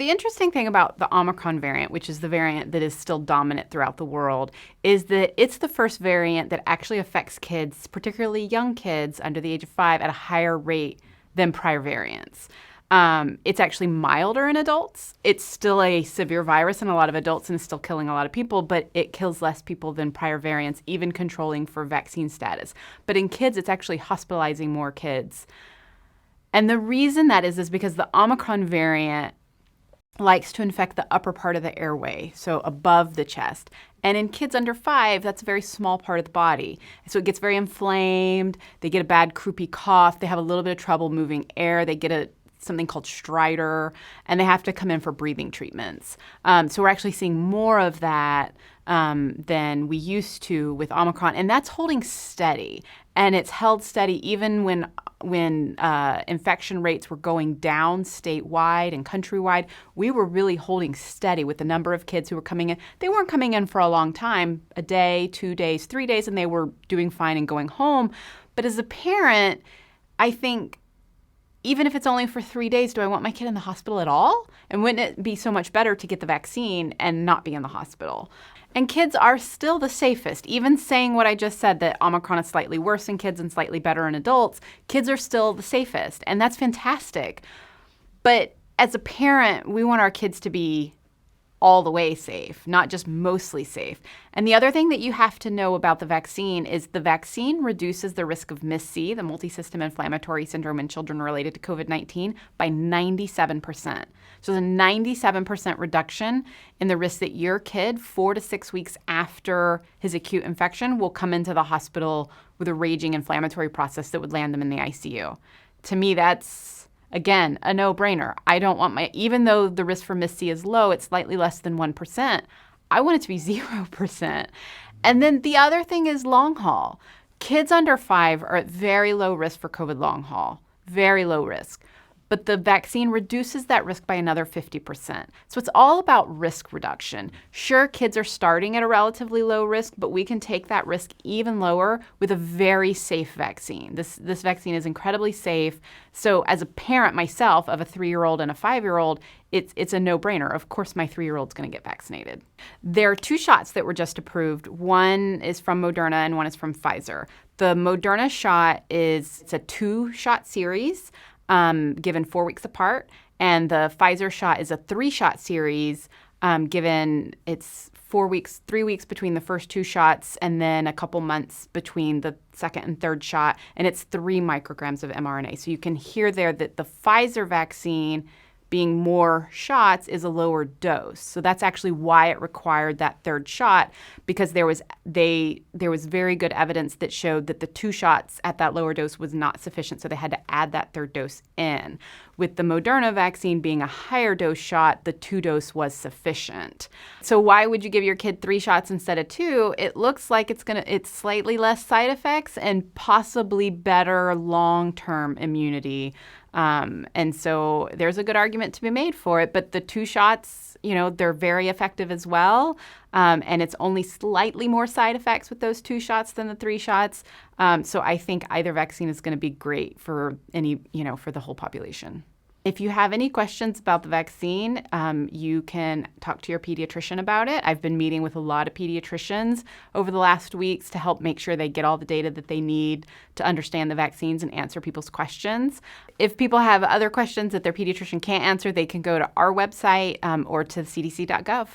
The interesting thing about the Omicron variant, which is the variant that is still dominant throughout the world, is that it's the first variant that actually affects kids, particularly young kids under the age of 5, at a higher rate than prior variants. It's actually milder in adults. It's still a severe virus in a lot of adults and is still killing a lot of people, but it kills less people than prior variants, even controlling for vaccine status. But in kids, it's actually hospitalizing more kids. And the reason that is because the Omicron variant likes to infect the upper part of the airway, so above the chest. And in kids under 5, that's a very small part of the body. So it gets very inflamed. They get a bad croupy cough. They have a little bit of trouble moving air. They get something called stridor, and they have to come in for breathing treatments. So we're actually seeing more of that than we used to with Omicron, and that's holding steady. And it's held steady even when infection rates were going down statewide and countrywide. We were really holding steady with the number of kids who were coming in. They weren't coming in for a long time, a day, 2 days, 3 days, and they were doing fine and going home. But as a parent, I think, even if it's only for 3 days, do I want my kid in the hospital at all? And wouldn't it be so much better to get the vaccine and not be in the hospital? And kids are still the safest. Even saying what I just said, that Omicron is slightly worse in kids and slightly better in adults, kids are still the safest. And that's fantastic. But as a parent, we want our kids to be all the way safe, not just mostly safe. And the other thing that you have to know about the vaccine is the vaccine reduces the risk of MIS-C, the multisystem inflammatory syndrome in children related to COVID-19, by 97%. So there's a 97% reduction in the risk that your kid, 4 to 6 weeks after his acute infection, will come into the hospital with a raging inflammatory process that would land them in the ICU. To me, that's, again, a no-brainer. I don't want even though the risk for MIS-C is low, it's slightly less than 1%, I want it to be 0%. And then the other thing is long haul. Kids under 5 are at very low risk for COVID long haul, very low risk. But the vaccine reduces that risk by another 50%. So it's all about risk reduction. Sure, kids are starting at a relatively low risk, but we can take that risk even lower with a very safe vaccine. This vaccine is incredibly safe. So as a parent myself of a 3-year-old and a 5-year-old, it's a no-brainer. Of course, my 3-year-old's going to get vaccinated. There are 2 shots that were just approved. One is from Moderna and one is from Pfizer. The Moderna shot it's a 2-shot series. Given 4 weeks apart, and the Pfizer shot is a 3-shot series, given it's 3 weeks between the first 2 shots, and then a couple months between the second and third shot, and it's 3 micrograms of mRNA. So you can hear there that the Pfizer vaccine, being more shots, is a lower dose. So that's actually why it required that 3rd shot, because there was very good evidence that showed that the 2 shots at that lower dose was not sufficient, so they had to add that 3rd dose in. With the Moderna vaccine being a higher dose shot, the 2 dose was sufficient. So why would you give your kid 3 shots instead of 2? It looks like it's slightly less side effects and possibly better long-term immunity. And so there's a good argument to be made for it, but the 2 shots, they're very effective as well. And it's only slightly more side effects with those 2 shots than the 3 shots. So I think either vaccine is going to be great for for the whole population. If you have any questions about the vaccine, you can talk to your pediatrician about it. I've been meeting with a lot of pediatricians over the last weeks to help make sure they get all the data that they need to understand the vaccines and answer people's questions. If people have other questions that their pediatrician can't answer, they can go to our website or to cdc.gov.